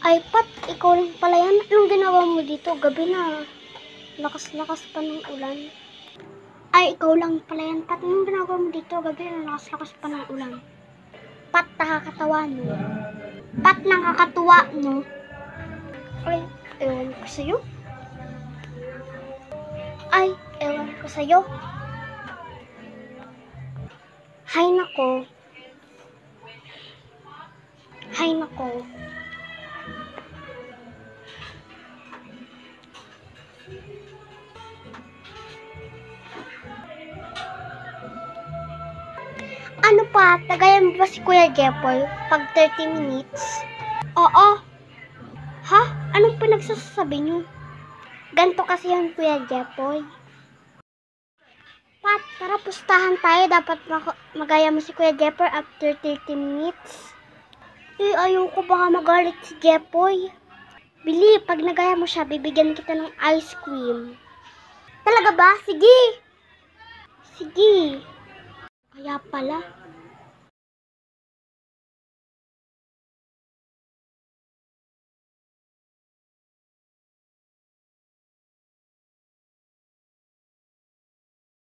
Ay, Pat, ikaw lang pala yan. Anong ginawa mo dito? Gabi na. Lakas-lakas pa ng ulan. Ay, ikaw lang pala yan, Pat. Anong ginagawa mo dito? Gabi na. Lakas-lakas pa ng ulan. Pat, nakakatawa, no? Pat, nakakatuwa, no? Ay, ewan ko sa'yo. Ay, ewan ko sa'yo. Hay nako. Hay nako. Ano pa? Tagayan mo ba si Kuya Jepoy pag 30 minutes? Oo. Ha? Anong pinagsasabi niyo? Ganto kasi yun, Kuya Jepoy. Pat, tara pustahan tayo. Dapat magaya mo si Kuya Jepoy after 30 minutes. Eh, ayoko baka magalit si Jepoy. Bili, pag nagaya mo siya, bibigyan kita ng ice cream. Talaga ba? Sige! Sige! Kaya pala.